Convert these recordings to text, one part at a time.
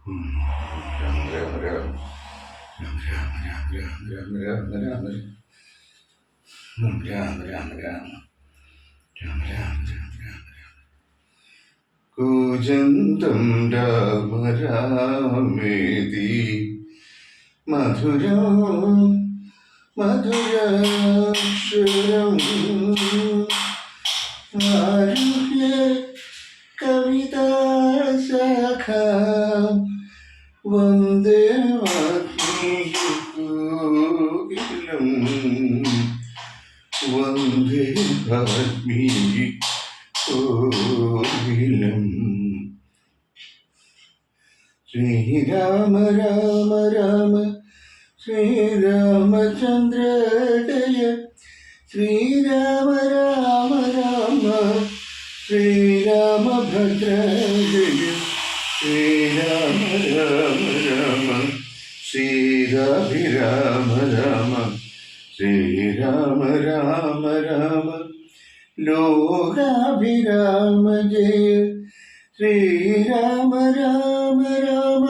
രാമ രാമ രാമ രാമ രാമ രാമ രാമ രാമ രാമ രാമ രാമ രാമ രാമ രാമ രാമ രാമ കൂജന്തം രാമ രാമേതി മധുരം മധുരാക്ഷരം ആരുഹ്യ കവിതാശാഖ വന്ദേ വാത്മീകിലം വന്ദേ വാത്മീകിലം. ശ്രീരാമ രാമ രാമ ശ്രീരാമചന്ദ്ര ജയ ശ്രീരാമ രാമ രാമ ശ്രീരാമഭദ്ര ജയ ശ്രീരാമ രാമ രാമ സീതാഭിരാമ രാമ ശ്രീരാമ രാമ രാമ ലോകാഭിരാമ ജയ ശ്രീരാമ രാമ രാമ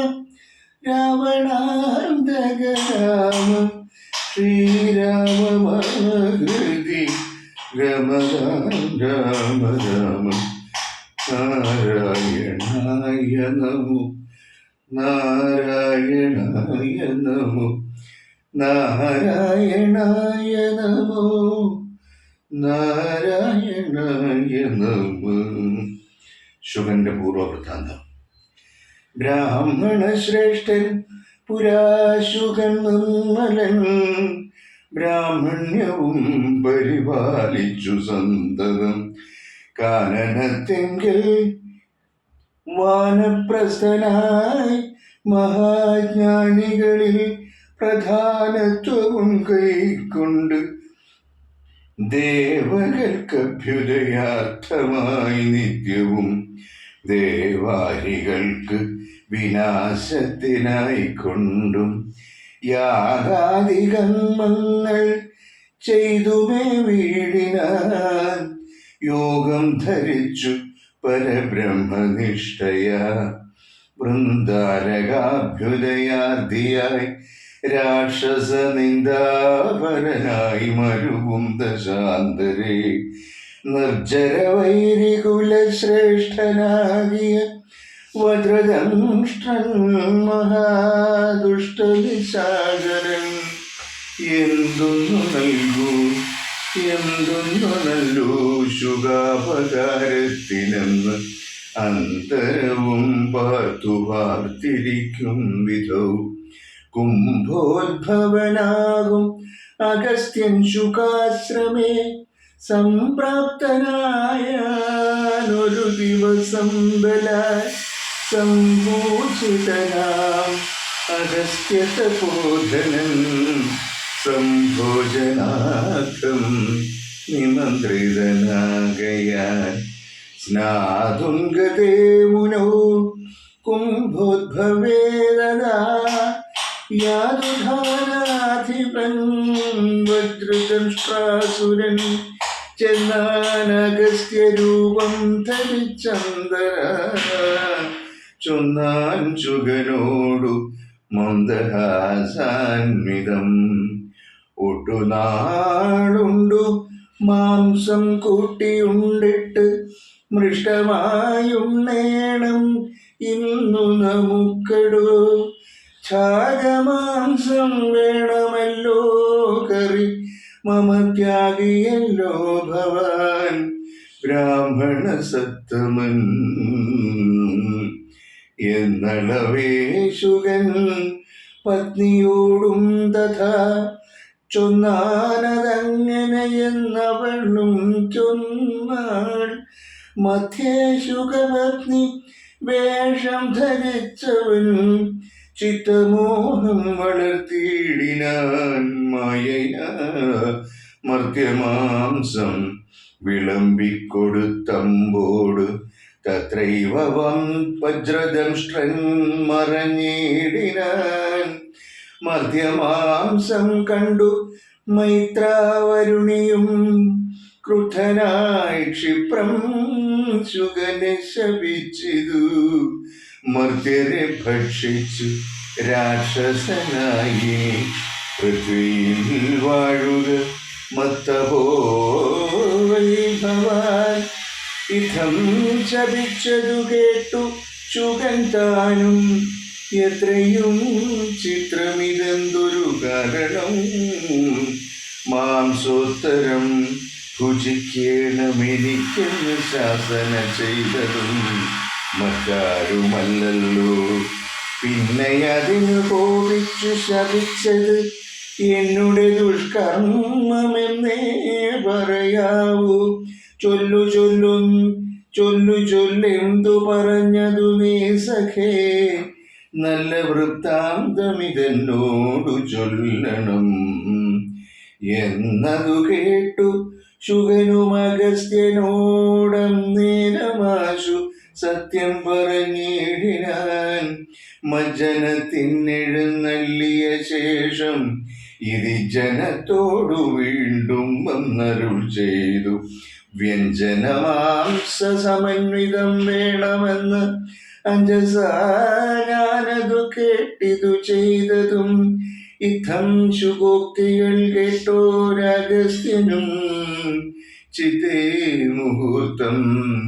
രാവണാന്തക രാമ ശ്രീരാമ മഹൃതി രമതാം രാമ രാമ നാരായണായ നമോ നാരായണായ നമോ നാരായണായ നമോ നാരായണായ നമോ. ശുഗന്റെ പൂർവവൃത്താന്തം. ബ്രാഹ്മണ ശ്രേഷ്ഠൻ പുരാശുകൻ നിർമ്മലൻ ബ്രാഹ്മണ്യവും പരിപാലിച്ചു സന്തതം കാനനത്തെങ്കിൽ വാനപ്രസ്ഥനായി മഹാജ്ഞാനികളിൽ പ്രധാനത്വവും കൈക്കൊണ്ട് ദേവകൾക്കഭ്യുദയാർത്ഥമായി നിത്യവും ദേവാരികൾക്ക് വിനാശത്തിനായിക്കൊണ്ടും യാഗാദികർമ്മങ്ങൾ ചെയ്തുമേ വീടിനാൻ യോഗം ധരിച്ചു പരബ്രഹ്മനിഷ്ഠയ വൃന്ദാരകാഭ്യുദയാർദ്ധിയായി രാക്ഷസ നിന്ദാപരനായി മരുവും ദശാന്തരേ നിർജ്ജര വൈരികുല ശ്രേഷ്ഠനാകിയ വജ്രദംഷ്ട്രൻ മഹാദുഷ്ടനിശാചരൻ എന്തൊന്നു നല്ലൂ ശുഗാപകാരത്തിനെന്ന് അന്തരവും പാർത്തു പാർത്തിരിക്കും വിധൗ കുംഭോദ്ഭവനാകും അഗസ്ത്യൻ ശുകാശ്രമേ സംപ്രാപ്തനായൊരു ദിവസം ബലാൽ സംഭൂഷിതനാം അഗസ്ത്യതപോധനൻ സംഭോജനാർത്ഥം നിമന്ത്രിതനാകയാൽ സ്നാതുംഗതേ മുനോ കുംഭോദ്ഭവേദനാ യാതുധാരാധിപൻ വജ്രദംഷ്ട്രാസുരൻ ചെന്നാനഗസ്ത്യരൂപം ധരിച്ചന്തര ചൊന്നാൻ ചുഗനോടു മന്ദഹാസാൻവിതം ഒട്ടുനാളുണ്ടു മാംസം കൂട്ടിയുണ്ടിട്ട് മൃഷ്ടമായുണ്ണേണം ഇന്നു നമുക്കടോ ഛാഗമാംസം വേണമല്ലോ കറി മമ ത്യാഗിയല്ലോ ഭവാൻ ബ്രാഹ്മണ സത്തമൻ എന്നളവേശുകൻ പത്നിയോടും തഥാ ചൊന്നാനതങ്ങനെയെന്നവളും ചൊന്നാൾ മധ്യേശുകപത്നി വേഷം ധരിച്ചവൻ ചിത്തമോഹം വളർത്തിയിടിനാൻ മായ മർത്യമാംസം വിളമ്പിക്കൊടുത്തമ്പോട് തത്രൈവ വജ്രദംഷ്ട്രൻ മറഞ്ഞിടിനാൻ മർത്യമാംസം കണ്ടു മൈത്രാവരുണിയും ക്രുദ്ധനായി ക്ഷിപ്രം ശുഗനെ ശപിച്ചിതു മർത്യരെ ഭക്ഷിച്ചു രാക്ഷസനായി പൃഥ്വിയിൽ വാഴുക മത്തപോയി ഭവാൻ. ഇതം ശപിച്ചതു കേട്ടു ശുകൻ താനും എത്രയും ചിത്രമിതെന്തൊരു കാരണം. മാംസോത്തരം ഭുജിക്കണമെനിക്കെന്ന് ശാസന ചെയ്തതും മറ്റാരുമല്ലല്ലോ. പിന്നെ അതിനു കോപിച്ചു ശപിച്ചത് എന്നുടെ ദുഷ്കർമ്മമെന്നേ പറയാവൂ. ചൊല്ലെന്തു പറഞ്ഞതു നീ സഖേ, നല്ല വൃത്താന്തമിതെന്നോടു ചൊല്ലണം എന്നതു കേട്ടു ശുകനും അഗസ്ത്യനോടന്നേരമാശു സത്യം പറഞ്ഞിടിനാൻ. മജ്ജനത്തിനെഴുന്നള്ളിയ ശേഷം ഇതി ജനത്തോടു വീണ്ടും വന്നരുൾ ചെയ്തു. വ്യഞ്ജനമാംസ സമന്വിതം വേണമെന്ന് അഞ്ജസാ ഞാനതു കേട്ടിതു ചെയ്തതും. ഇത്തം ശുഭോക്തികൾ കേട്ടോരഗസ്ത്യനും ചിത്തേ മുഹൂർത്തം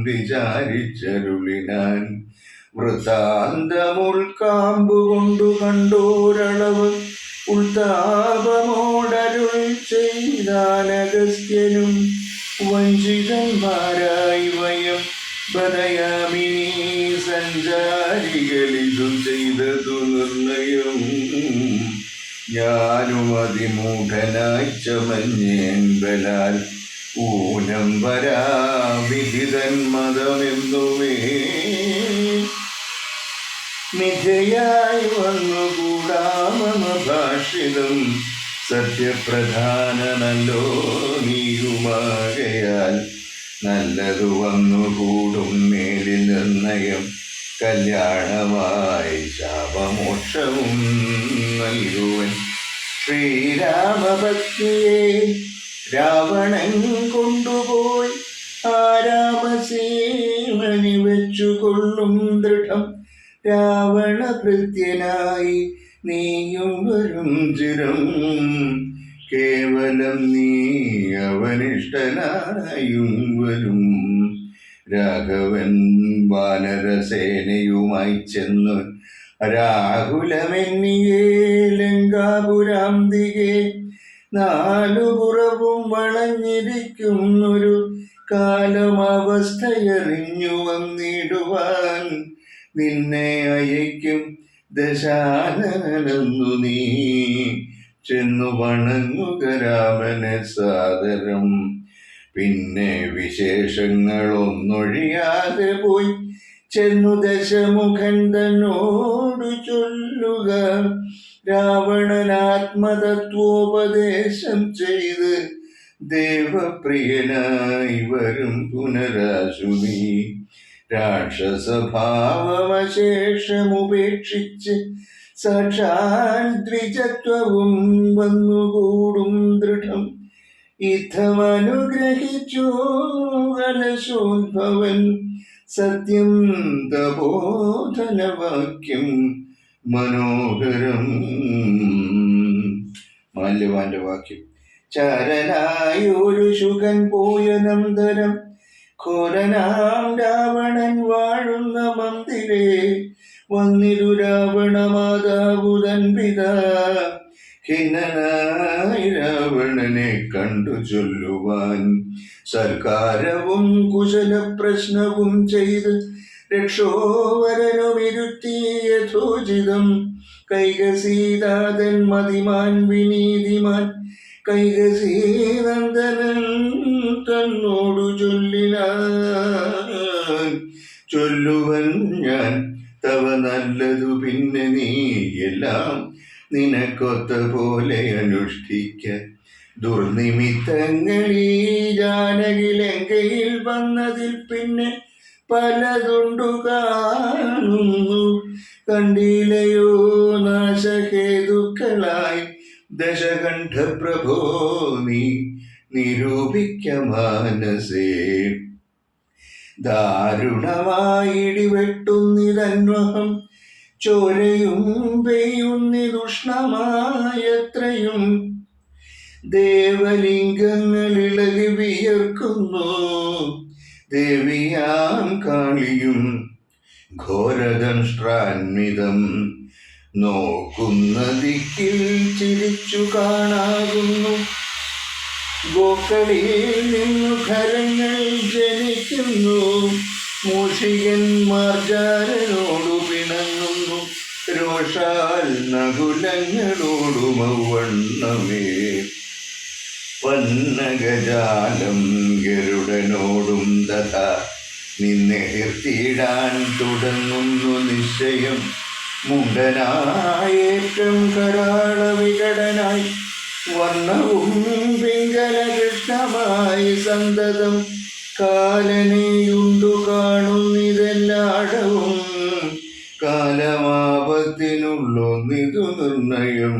വിചാരിച്ചരുളിനാൻ. വൃത്താന്തമുൾക്കാമ്പുകൊണ്ടു കണ്ടോരളവ് ഉൾത്താപമോടരുൾ ചെയ്താനഗസ്ത്യനും. വഞ്ചിതന്മാരായി വയം പറയാമിനി സഞ്ചാരികളിതു ചെയ്തതു നിർണയം. ഞാനും അതിമൂഢനായി ചമഞ്ഞേൻ ബലാൽ ഊനം വരാ വിഹിതൻ മതമെന്നുമേ മിഥയായി വന്നുകൂടാമമ ഭാഷിതം. സത്യപ്രധാനമല്ലോ നീയുമാകയാൽ നല്ലതു വന്നുകൂടും മേലിൽ നിർണയം. കല്യാണമായി ശാപമോക്ഷവും നൽകുവൻ. ശ്രീരാമഭക്തിയെ രാവണൻ കൊണ്ടുപോയി ആരാമസീമനി വെച്ചുകൊള്ളും ദൃഢം. രാവണഭൃത്യനായി നീയും വരും ചിരം, കേവലം നീ അവനിഷ്ടനായും വരും. രാഘവൻ വാനരസേനയുമായി ചെന്നു രാഹുലമെന്നിയേ ലങ്കാപുരാന്തികെ. നാലുപുറവും വളഞ്ഞിരിക്കുന്നൊരു കാലമവസ്ഥയറിഞ്ഞു വന്നിടുവാൻ. നിന്നെ അയക്കും ദശാനനു നീ ചെന്നു വണങ്ങുക രാമനെ സാദരം. പിന്നെ വിശേഷങ്ങളൊന്നൊഴിയാതെ പോയി ചെന്നു ദശമുഖൻ തന്നോടു ചൊല്ലുക. രാവണനാത്മതത്വോപദേശം ചെയ്ത് ദേവപ്രിയനായി വരും പുനരാശു നീ. രാക്ഷസഭാവമശേഷമുപേക്ഷിച്ച് സാക്ഷാൽ ദ്വിജത്വവും വന്നുകൂടും ദൃഢം. ഇത്തമനുഗ്രഹിച്ചു കലശോദ്ഭവൻ സത്യം തപോധനവാക്യം മനോഹരം. മാല്യവാന്റെ വാക്യം. ചാരനായൊരു ശുകൻ പോയനന്തരം ഘോരനാം രാവണൻ വാഴുന്ന മന്ദിരേ വന്നിരു രാവണ മാതാവുതൻ പിതാ. ഖിന്നനായി രാവണനെ കണ്ടു ചൊല്ലുവാൻ സർക്കാരവും കുശല പ്രശ്നവും ചെയ്ത് രക്ഷോവരനുമിരുത്തി യഥോചിതം. കൈകസീതാതൻ മതിമാൻ വിനീതിമാൻ കൈകസീനന്ദനൻ തന്നോടു ചൊല്ലുവൻ ഞാൻ തവ നല്ലതു. പിന്നെ നീ എല്ലാം നിനക്കൊത്ത പോലെ അനുഷ്ഠിക്ക. ദുർനിമിത്തങ്ങളീ ജാനകി ലങ്കയിൽ വന്നതിൽ പിന്നെ പലതുണ്ടു കാണുന്നു. കണ്ടിലയോ നാശഹേതുക്കളായി ദശകണ്ഠ പ്രഭോ നീ നിരൂപിക്ക മാനസേ. ദാരുണമായിടിവെട്ടുന്നിതന്വഹം ചോരയും പെയ്യുന്നിതുഷ്ണമായത്രയും ദേവലിംഗങ്ങൾ ഇളകി വിയർക്കുന്നു. ദേവിയാം കാളിയും ഘോരദംഷ്ട്രാന്വിതം നോക്കുന്ന ദിക്കിൽ ചിരിച്ചു കാണാകുന്നു. ഗോക്കളിൽ നിന്നു ഖരങ്ങൾ ജനിക്കുന്നു. മൂഷികൻ മാർജാരനോടു പിണങ്ങുന്നു. രോഷാൽ നകുലങ്ങളോടുമവണ്ണമേ പന്നഗജാലം ഗരുഡനോടും തഥാ നിന്നെതിർത്തിയിടാൻ തുടങ്ങുന്നു നിശ്ചയം. മുണ്ടനായേറ്റം കരാള വികടനായി വർണ്ണവും പിങ്കലകൃഷ്ണമായി സന്തതം കാലനെയുണ്ടു കാണുന്നിതെല്ലാടവും. കാലമാപത്തിനുള്ളൊന്നിതു നിർണയം.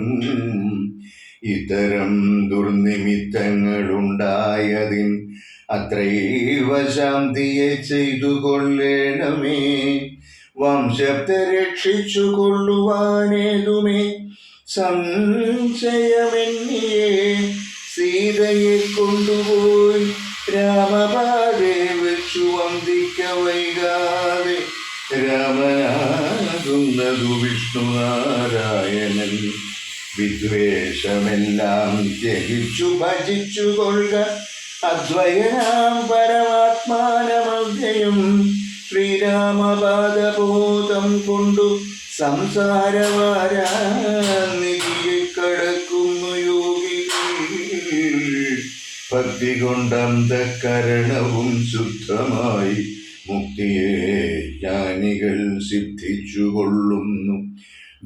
ഇത്തരം ദുർനിമിത്തങ്ങളുണ്ടായതിൻ അത്രൈവ ശാന്തിയെ ചെയ്തു കൊള്ളേണമേ. വംശത്തെ രക്ഷിച്ചു കൊള്ളുവാനേതുമേ സംശയമെന്നിയെ. സീതയെ കൊണ്ടുപോയി രാമപാദേ വെച്ചു വന്ദിക്ക വൈകാതെ. രാമനാകുന്നതു വിഷ്ണുനാരായണൻ. വിദ്വേഷമെല്ലാം ത്യജിച്ചു ഭജിച്ചു കൊള്ളുക. അദ്വയനാം പരമാത്മാനമവ്യയം ശ്രീരാമപാദബോധം കൊണ്ടു സംസാരവാരാനിധിയെ കടക്കുന്നു യോഗി. ഭക്തി കൊണ്ടന്തഃകരണവും ശുദ്ധമായി മുക്തിയെ ജ്ഞാനികൾ സിദ്ധിച്ചു കൊള്ളുന്നു.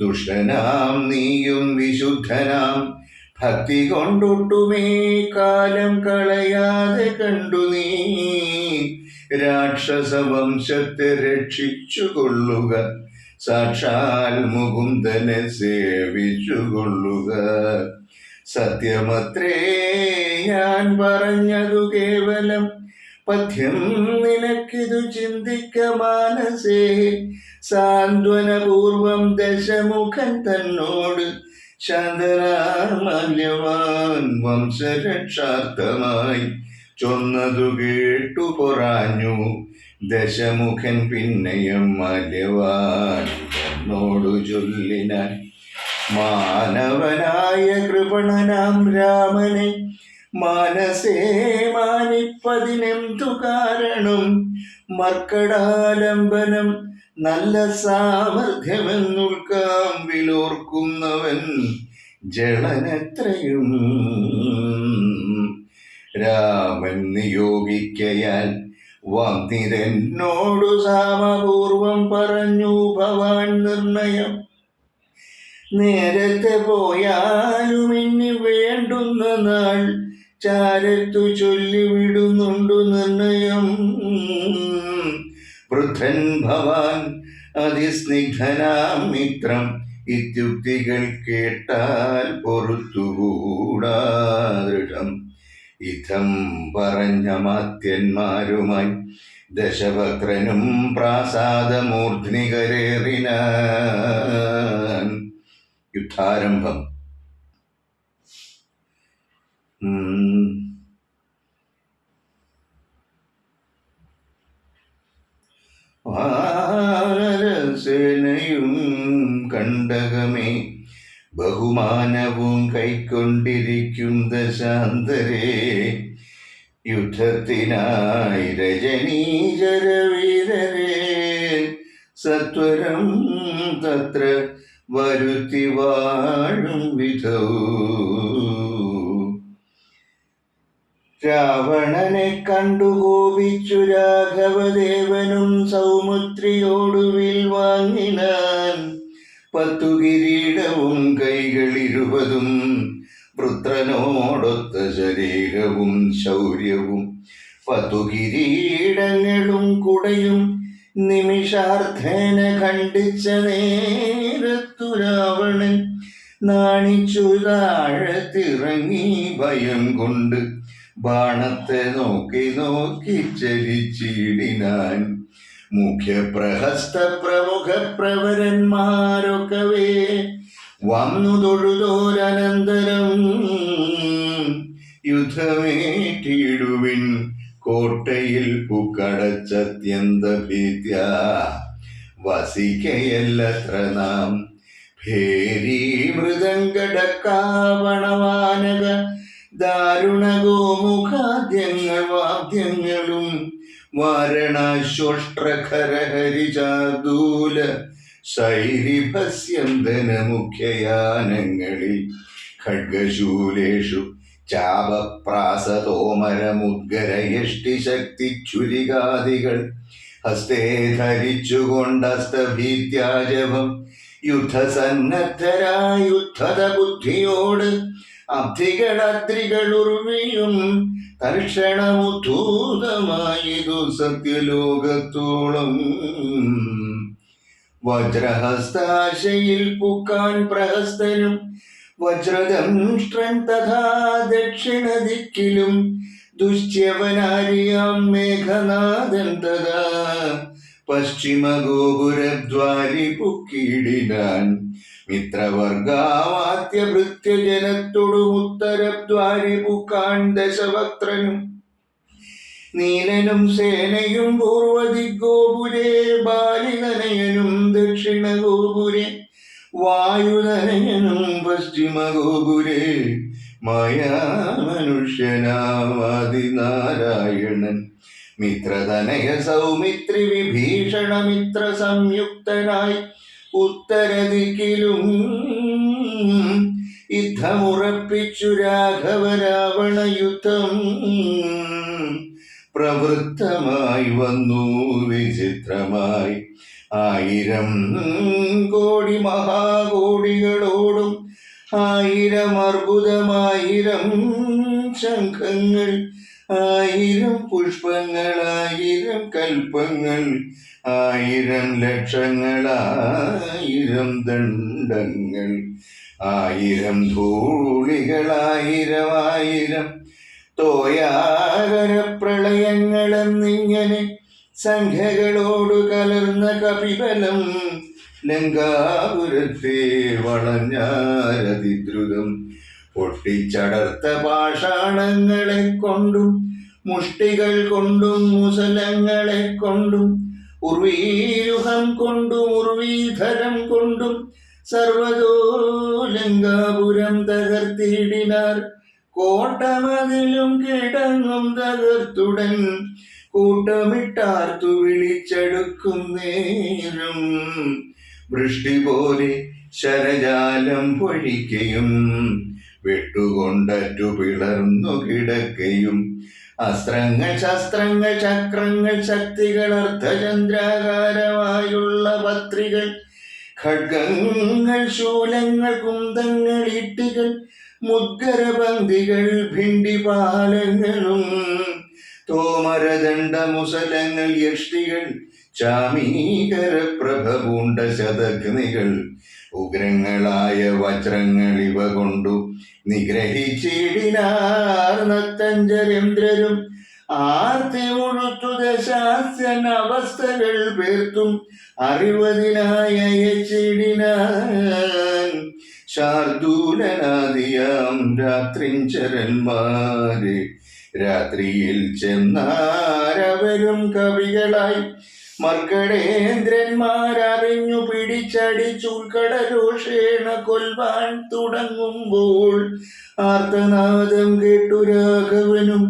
ദുഷ്ടനാം നീയും വിശുദ്ധനാം ഭക്തി കൊണ്ടൊട്ടുമേ കാലം കളയാതെ കണ്ടു നീ രാക്ഷസവംശത്തെ രക്ഷിച്ചു കൊള്ളുക. സാക്ഷാൽ മുകുന്ദനെ സേവിച്ചു കൊള്ളുക. സത്യമത്രേ ഞാൻ പറഞ്ഞതു കേവലം പഥ്യം. നിനക്കിതു ചിന്തിക്ക മാനസേ. സാന്ത്വനപൂർവം ദശമുഖൻ തന്നോട് ശാന്തനാമല്യവാൻ വംശരക്ഷാർത്ഥമായി ചൊന്നതു കേട്ടു പൊറാഞ്ഞു. ദശമുഖൻ പിന്നെയും മാല്യവാൻ എന്നോടു ചൊല്ലിനാൻ. മാനവനായ കൃപണനാം രാമനെ മാനസേ മാനിപ്പതിനെന്തു കാരണം. മർക്കടാലംബനം നല്ല സാമർഥ്യമെന്നുൾക്കാമ്പിലോർക്കുന്നവൻ ജളനെത്രയും. രാമൻ നിയോഗിക്കയാൽ വന്നിതെന്നോടു സാമപൂർവം പറഞ്ഞു ഭവാൻ നിർണയം. നേരത്തെ പോയാലും ഇനി വേണ്ടുന്ന നാൾ ചാരത്തു ചൊല്ലിവിടുന്നുണ്ടു നിർണയം. വൃദ്ധൻ ഭവാൻ അതിസ്നിഗ്ധനാം മിത്രം. ഇത്യുക്തികൾ കേട്ടാൽ പൊറുത്തുകൂടാ ദൃഢം. ഇതം പറഞ്ഞ മാത്യന്മാരുമായി ദശഭക്തനും പ്രാസാദമൂർധ്നി കരേറിനാൻ. യുദ്ധാരംഭം. വാനരസേനയും കണ്ടകമേ ബഹുമാനവും കൈക്കൊണ്ടിരിക്കും ദശാന്തരേ. യുദ്ധത്തിനായി രജനീചരവീരരെ സത്വരം തത്ര വരുത്തി വാഴും വിധൗ. രാവണനെ കണ്ടു കോപിച്ചു രാഘവദേവനും സൗമുത്രിയോടുവിൽ വാങ്ങിനാൻ. 10 കിരീടവും കൈകളിരുപതും പുത്രനോടൊത്ത ശരീരവും ശൗര്യവും. 10 കിരീടങ്ങളും കുടയും നിമിഷാർത്ഥേന ഖണ്ഡിച്ച നേരത്തു രാവണൻ നാണിച്ചു താഴത്തിറങ്ങി ഭയം കൊണ്ട് ബാണത്തെ നോക്കി നോക്കി ചലിച്ചിടിനാൻ. മുഖ്യപ്രഹസ്ത പ്രമുഖ പ്രവരന്മാരൊക്കവേ വന്നു തൊഴുതോരനന്തരം യുദ്ധമേറ്റിടുവിൻ കോട്ടയിൽ പുക്കടച്ചത്യന്ത ഭീത്യ വസിക്കയല്ലത്ര നാം. ഭേരി മൃദംഗടക്കാവണവാനക ദാരുണ ഗോമുഖാദ്യങ്ങൾ വാദ്യങ്ങളും വാരണാശ്വഷ്ട്രഖരഹരിചാർദൂല ശൈരിഭസ്യന്തന മുഖ്യയാനങ്ങളിൽ ഖഡ്ഗശൂലേഷു ചാപപ്രാസതോമരമുദ്ഗരയഷ്ടിശക്തിച്ഛുരികാദികൾ ഹസ്തേ ധരിച്ചുകൊണ്ടസ്തഭീത്യാജപം യുദ്ധസന്നദ്ധരായ യുദ്ധത ബുദ്ധിയോട് അബ്ധികളദ്രികളുർവിയും തൽക്ഷണമുദ്ധൂതമായിതു സത്യലോകത്തോളം. വജ്രഹസ്താശയിൽ പുക്കാൻ പ്രഹസ്തനും വജ്രദംഷ്ട്രൻ തഥാ ദക്ഷിണദിക്കിലും ദുശ്യവനാരിയാം മേഘനാഥൻ തഥാ പശ്ചിമഗോപുരദ്വാരി പുക്കിടിനാൻ. മിത്രവർഗാവാദ്യഭൃത്യജനത്തോടും ഉത്തരദ്വാരി പുക്കാൻ ദശവക്ത്രനും നീലനും സേനയും പൂർവദിഗോപുരേ ബാലിതനയനും ദക്ഷിണഗോപുരേ വായുതനയനും പശ്ചിമഗോപുരേ മായാമനുഷ്യനാദിനാരായണൻ. മിത്രതനയ സൗമിത്രി വിഭീഷണ മിത്ര സംയുക്തനായി ഉത്തരദിക്കിലും യുദ്ധമുറപ്പിച്ചു രാഘവ രാവണ യുദ്ധം പ്രവൃത്തമായി വന്നു വിചിത്രമായി. 1000 കോടി മഹാകോടികളോടും 1000 അർബുദം, 1000 ശംഖങ്ങൾ, 1000 പുഷ്പങ്ങൾ, 1000 കൽപ്പങ്ങൾ, 1000 ലക്ഷങ്ങൾ, 1000 ദണ്ഡങ്ങൾ, 1000 ധൂളികൾ, 1000 തോയാകര പ്രളയങ്ങളെന്നിങ്ങനെ സംഖ്യകളോടു കലർന്ന കപിബലം ലങ്കാപുരത്തെ വളഞ്ഞാരതിദ്രുതം. പൊട്ടിച്ചടർത്ത പാഷാണങ്ങളെ കൊണ്ടും മുഷ്ടികൾ കൊണ്ടും മുസലങ്ങളെ കൊണ്ടും ഉർവീരുഹം കൊണ്ടും ഉർവീധരം കൊണ്ടും സർവതോ ലങ്കാപുരം തകർത്തിടിനാർ. കോട്ടമതിലും കിടങ്ങും തകർത്തുടൻ കൂട്ടമിട്ടാർത്തു വിളിച്ചെടുക്കും നേരം. വൃഷ്ടി പോലെ ശരജാലം പൊഴിക്കയും വെട്ടുകൊണ്ടറ്റു പിളർന്നു കിടക്കയും അസ്ത്രങ്ങൾ ശസ്ത്രങ്ങൾ ചക്രങ്ങൾ ശക്തികൾ അർദ്ധചന്ദ്രാകാരമായുള്ള പത്രികൾ ഖഡ്ഗങ്ങൾ ശൂലങ്ങൾ കുന്തങ്ങൾ ഈട്ടികൾ മുദ്ഗരപന്തികൾ ഭിണ്ടിപാലങ്ങളും തോമരദണ്ഡമുസലങ്ങൾ യഷ്ടികൾ ചാമീകര പ്രഭ പൂണ്ട ശതഗ്നികൾ ഉഗ്രങ്ങളായ വജ്രങ്ങൾ ഇവ കൊണ്ടു നിഗ്രഹിച്ചിടിനാർ നത്തഞ്ചരേന്ദ്രരും. ആർത്തി മുഴുത്തു ദശാസ്യൻ അവസ്ഥകൾ പേർത്തും അറിവതിനായ അയച്ചിടിനാൻ. ശാർദൂലനാദിയാം രാത്രിഞ്ചരന്മാരെ രാത്രിയിൽ ചെന്നാരവരും കവികളായി മർക്കടേന്ദ്രന്മാരറിഞ്ഞു പിടിച്ചടിച്ചുൾക്കടരോഷേണ കൊൽവാൻ തുടങ്ങുമ്പോൾ ആർത്തനാദം കേട്ടു രാഘവനും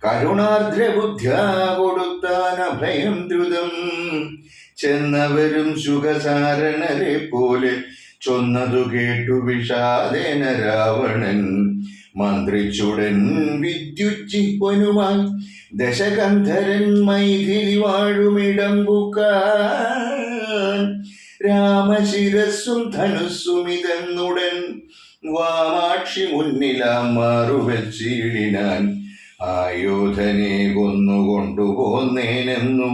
കരുണാർദ്രബുദ്ധ്യാ കൊടുത്താൻ അഭയം ദ്രുതം. ചെന്നവരും സുഖസാരണരെ പോലെ ചൊന്നതു കേട്ടു വിഷാദേന രാവണൻ മന്ത്രിച്ചുടൻ വിദ്യുജ്ജിഹ്വനുമായി ദശകന്ധരൻ മൈഥിലി വാഴുമിടം പുക്കാൻ. രാമശിരസ്സും ധനുസ്സുമിതെന്നുടൻ വാമാക്ഷി മുന്നിലാം മാറുവച്ചിടിനാൻ. ആയോധനെ കൊന്നുകൊണ്ടുപോന്നേനെന്നു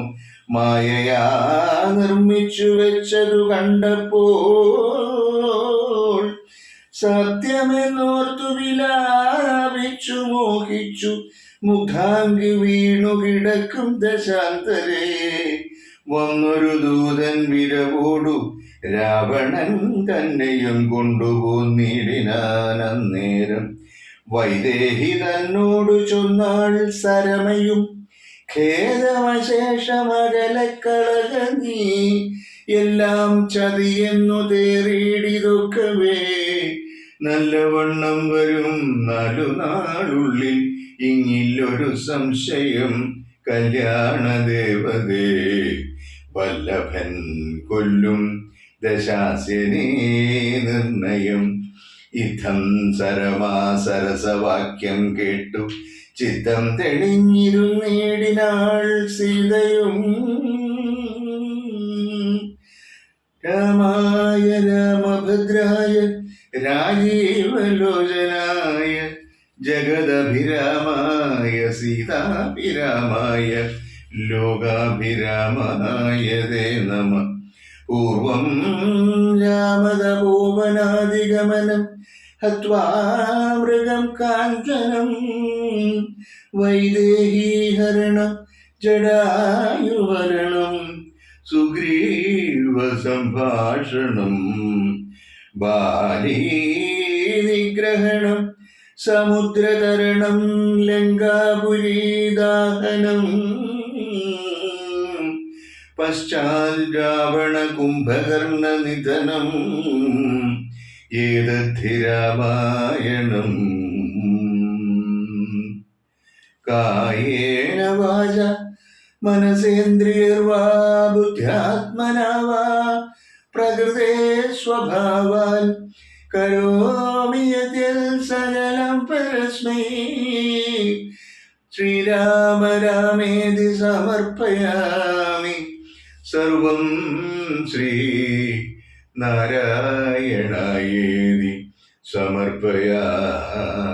മായയാ നിർമ്മിച്ചു വെച്ചതു കണ്ടപ്പോൾ സത്യമെന്നോർത്തു വിലാപിച്ചു മോഹിച്ചു മുഖാങ്കി വീണു കിടക്കും ദശാന്തരേ. വന്നൊരു ദൂതൻ വിരവോടു രാവണൻ തന്നെയും കൊണ്ടുപോന്നിടിനാൻ അന്നേരം. വൈദേഹി തന്നോടു ചൊന്നാൾ സരമയും ഖേദമശേഷമകലക്കളക നീ. എല്ലാം ചതിയെന്നു തേറിയിടിതൊക്കവേ നല്ലവണ്ണം വരും 4 നാളുള്ളിൽ. ഇങ്ങില്ലൊരു സംശയം കല്യാണദേവതേ. വല്ലഭൻ കൊല്ലും ദശാസ്യനേ നിർണയം. ഇത്തം സരസവാക്യം കേട്ടു ചിത്തം തെളിഞ്ഞിരുന്നേടിനാൾ സീതയും. രാമായ രാമഭദ്രായ രാജീവലോചനായ ജഗദഭിരാമായ സീതാഭിരാമായ ലോകാഭിരാമായ തേ നമഃ. പൂർവം രാമതപോവനാദിഗമനം ഹത്വാ മൃഗം കാഞ്ചനം. വൈദേഹീഹരണം ജടായുഹരണം സുഗ്രീവ സംഭാഷണം. ബാലീ നിഗ്രഹണം സമുദ്രതരണം ലങ്കാപുരീദാഹനം. പശ്ചാൽ രാവണ കുംഭകർണ നിധനം ഏതദ്ധി രാമായണം. കായേന വാച മനസേന്ദ്രിയർവാ ബുദ്ധ്യാത്മനാ വാ പ്രകൃതേ സ്വഭാവാൻ കരോമി യദ്യൽ സകലം പരസ്മൈ. ശ്രീരാമ രാമേതി സമർപ്പയാമി സർവം ശ്രീ നാരായണായേതി സമർപ്പയാമി.